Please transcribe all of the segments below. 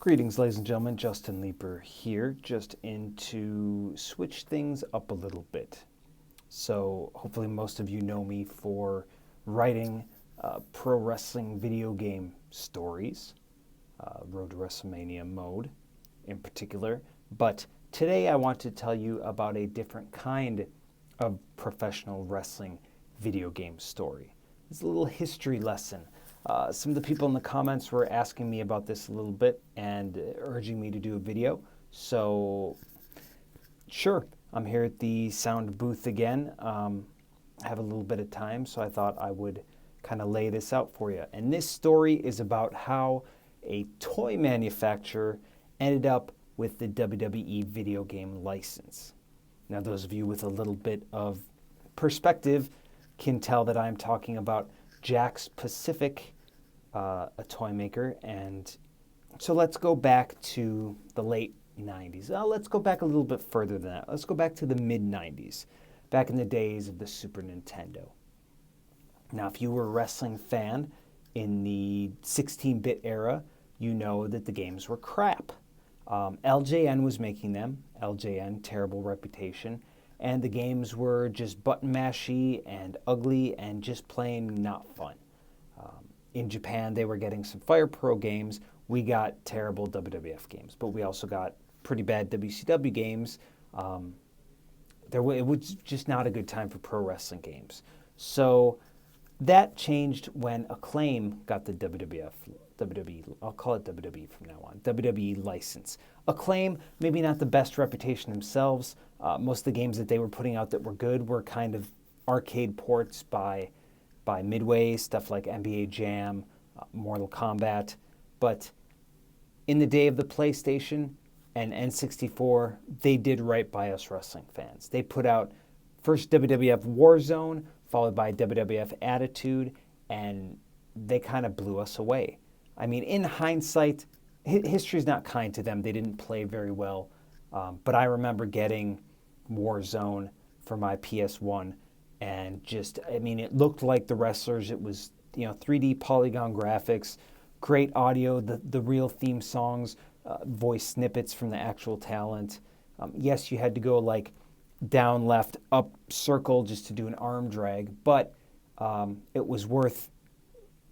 Greetings, ladies and gentlemen. Justin Leeper here, just in to switch things up a little bit. So hopefully most of you know me for writing pro wrestling video game stories, Road to WrestleMania mode in particular. But today I want to tell you about a different kind of professional wrestling video game story. It's a little history lesson. Some of the people in the comments were asking me about this a little bit and urging me to do a video. So, sure, I'm here at the sound booth again. I have a little bit of time, so I thought I would kind of lay this out for you. And this story is about how a toy manufacturer ended up with the WWE video game license. Now, those of you with a little bit of perspective can tell that I'm talking about Jakks Pacific, a toy maker. And so let's go back to the late 90s. Let's go back a little bit further than that. Let's go back to the mid 90s, back in the days of the Super Nintendo. Now, if you were a wrestling fan in the 16-bit era, you know that the games were crap. LJN was making them. LJN, terrible reputation. And the games were just button mashy and ugly and just plain not fun. In Japan, they were getting some Fire Pro games. We got terrible WWF games, but we also got pretty bad WCW games. It was just not a good time for pro wrestling games. So that changed when Acclaim got the WWE, I'll call it WWE from now on, WWE license. Acclaim, maybe not the best reputation themselves. Most of the games that they were putting out that were good were kind of arcade ports by Midway, stuff like NBA Jam, Mortal Kombat. But in the day of the PlayStation and N64, they did right by us wrestling fans. They put out first WWF Warzone, followed by WWF Attitude, and they kind of blew us away. I mean, in hindsight, history's not kind to them. They didn't play very well. But I remember getting Warzone for my PS1, and it looked like the wrestlers. It was, 3D polygon graphics, great audio, the real theme songs, voice snippets from the actual talent. Yes, you had to go like down, left, up, circle just to do an arm drag, but it was worth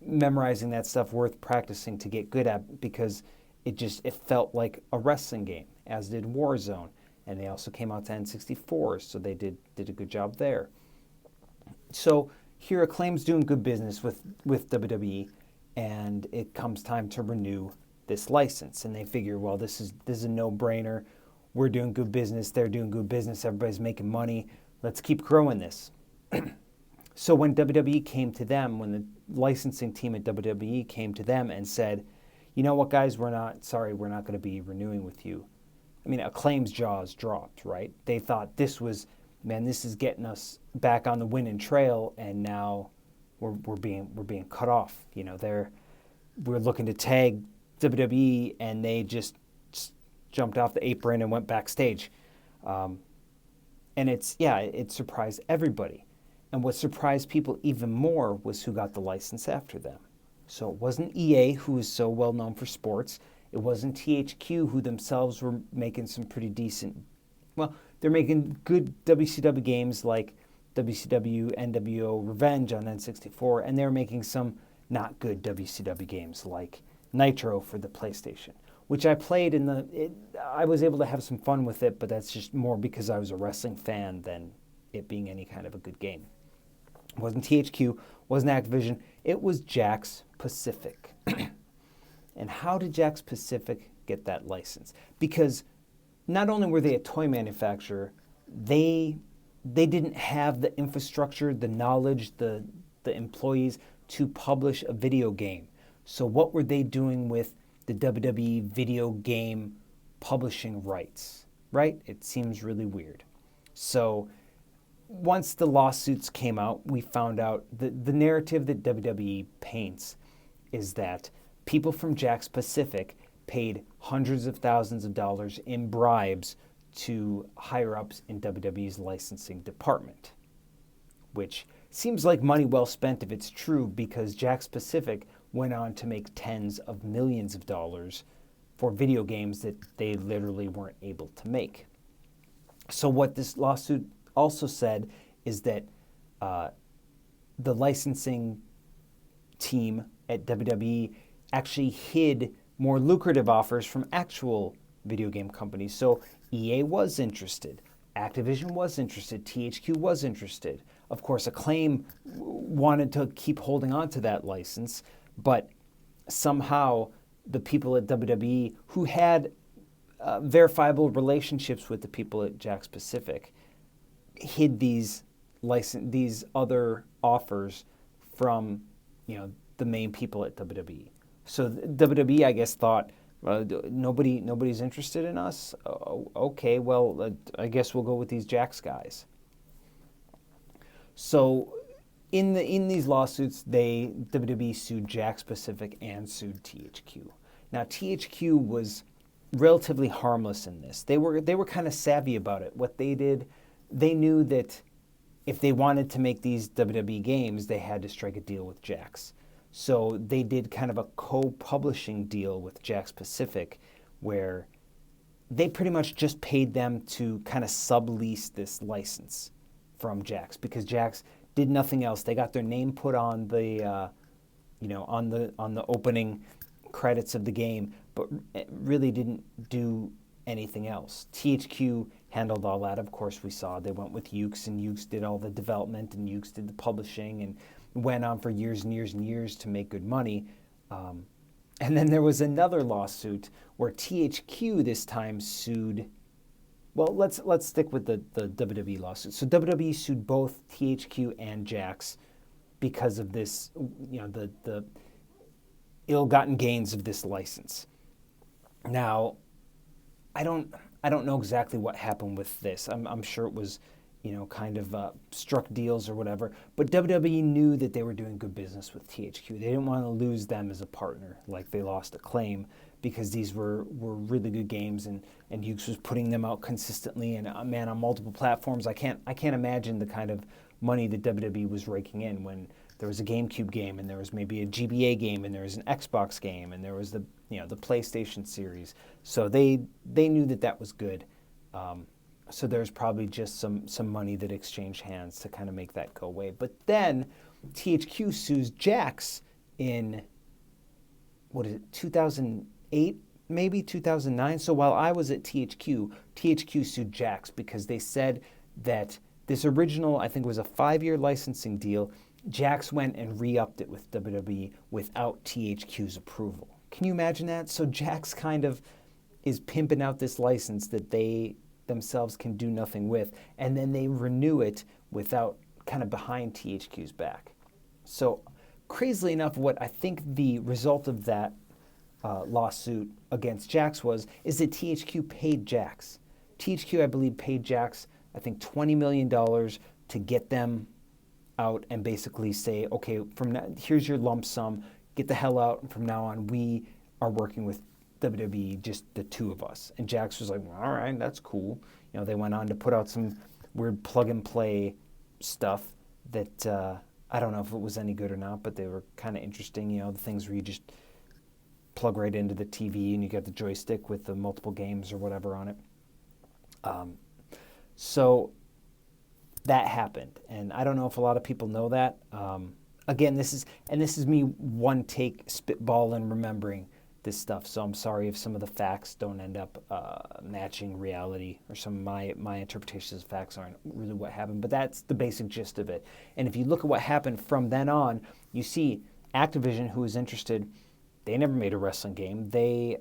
memorizing that stuff, worth practicing to get good at, because it felt like a wrestling game, as did Warzone. And they also came out to N64, so they did a good job there. So here Acclaim's doing good business with WWE, and it comes time to renew this license. And they figure, well, this is a no-brainer. We're doing good business, they're doing good business, everybody's making money. Let's keep growing this. So when WWE came to them, when the licensing team at WWE came to them and said, you know what, guys, we're not going to be renewing with you. I mean, Acclaim's jaws dropped, right? They thought this is getting us back on the winning trail, and now we're being cut off. We're looking to tag WWE, and they just jumped off the apron and went backstage. And it surprised everybody. And what surprised people even more was who got the license after them. So it wasn't EA, who is so well known for sports. It wasn't THQ, who themselves were making some pretty decent, they're making good WCW games like WCW NWO Revenge on N64, and they're making some not good WCW games like Nitro for the PlayStation, which I played I was able to have some fun with it, but that's just more because I was a wrestling fan than it being any kind of a good game. It wasn't THQ, wasn't Activision, it was Jakks Pacific. And how did Jakks Pacific get that license? Because not only were they a toy manufacturer, they didn't have the infrastructure, the knowledge, the employees to publish a video game. So what were they doing with the WWE video game publishing rights, right? It seems really weird. So once the lawsuits came out, we found out the narrative that WWE paints is that people from Jakks Pacific paid hundreds of thousands of dollars in bribes to higher-ups in WWE's licensing department, which seems like money well spent if it's true, because Jakks Pacific went on to make tens of millions of dollars for video games that they literally weren't able to make. So what this lawsuit also said is that the licensing team at WWE actually hid more lucrative offers from actual video game companies. So EA was interested, Activision was interested, THQ was interested. Of course, Acclaim wanted to keep holding on to that license, but somehow the people at WWE who had verifiable relationships with the people at Jakks Pacific hid these other offers from the main people at WWE. So WWE, I guess, thought nobody's interested in us. Okay, well, I guess we'll go with these Jakks guys. So in these lawsuits, WWE sued Jakks Pacific and sued THQ. Now THQ was relatively harmless in this. They were kind of savvy about it. What they did, they knew that if they wanted to make these WWE games, they had to strike a deal with Jakks. So they did kind of a co-publishing deal with Jakks Pacific, where they pretty much just paid them to kind of sublease this license from Jakks, because Jakks did nothing else. They got their name put on the on the opening credits of the game, but really didn't do anything else. THQ handled all that. Of course, we saw they went with Yuke's, and Yuke's did all the development, and Yuke's did the publishing, and went on for years and years and years to make good money. And then there was another lawsuit where THQ this time sued. Well, let's stick with the WWE lawsuit. So WWE sued both THQ and Jakks because of this, the ill-gotten gains of this license. Now, I don't know exactly what happened with this. I'm sure it was, kind of struck deals or whatever. But WWE knew that they were doing good business with THQ. They didn't want to lose them as a partner, like they lost Acclaim, because these were really good games, and Yuke's was putting them out consistently and on multiple platforms. I can't imagine the kind of money that WWE was raking in when there was a GameCube game, and there was maybe a GBA game, and there was an Xbox game, and there was the PlayStation series. So they knew that was good. So there's probably just some money that exchanged hands to kind of make that go away. But then THQ sues Jakks in, 2008, maybe 2009. So while I was at THQ sued Jakks because they said that this original, I think it was a 5-year licensing deal, Jakks went and re-upped it with WWE without THQ's approval. Can you imagine that? So Jakks kind of is pimping out this license that they themselves can do nothing with, and then they renew it without kind of behind THQ's back. So crazily enough, what I think the result of that lawsuit against Jakks is that THQ paid Jakks. THQ, I believe, paid Jakks, I think, $20 million to get them out and basically say, okay, from now, here's your lump sum, get the hell out, and from now on we are working with WWE, just the two of us. And Jakks was like, all right, that's cool. They went on to put out some weird plug and play stuff that I don't know if it was any good or not, but they were kind of interesting. The things where you just plug right into the TV and you get the joystick with the multiple games or whatever on it. So that happened, and I don't know if a lot of people know that. Again, this is me one take spitball and remembering this stuff. So I'm sorry if some of the facts don't end up matching reality, or some of my interpretations of facts aren't really what happened. But that's the basic gist of it. And if you look at what happened from then on, you see Activision, who was interested, they never made a wrestling game. They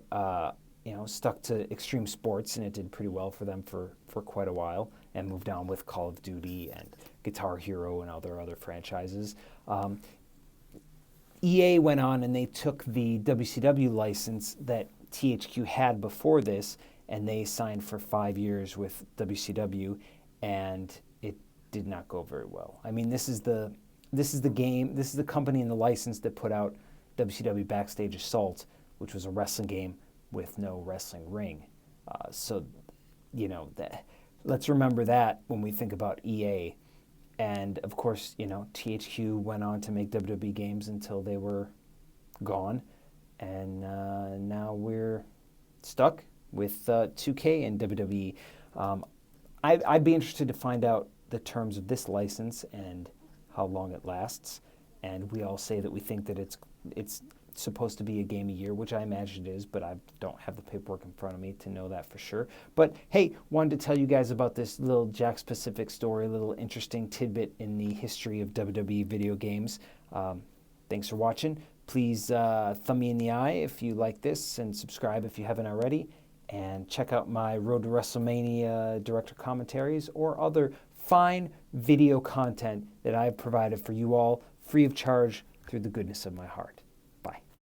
stuck to extreme sports, and it did pretty well for them for quite a while, and moved on with Call of Duty and Guitar Hero and other franchises. EA went on and they took the WCW license that THQ had before this, and they signed for 5 years with WCW, and it did not go very well. I mean, this is the company and the license that put out WCW Backstage Assault, which was a wrestling game with no wrestling ring. Let's remember that when we think about EA. And of course, THQ went on to make WWE games until they were gone, and now we're stuck with 2K and WWE. I'd be interested to find out the terms of this license and how long it lasts. And we all say that we think that it's supposed to be a game a year, which I imagine it is, but I don't have the paperwork in front of me to know that for sure. But hey, wanted to tell you guys about this little Jack specific story, a little interesting tidbit in the history of WWE video games. Thanks for watching. Please thumb me in the eye if you like this, and subscribe if you haven't already. And check out my Road to WrestleMania director commentaries or other fine video content that I've provided for you all free of charge through the goodness of my heart.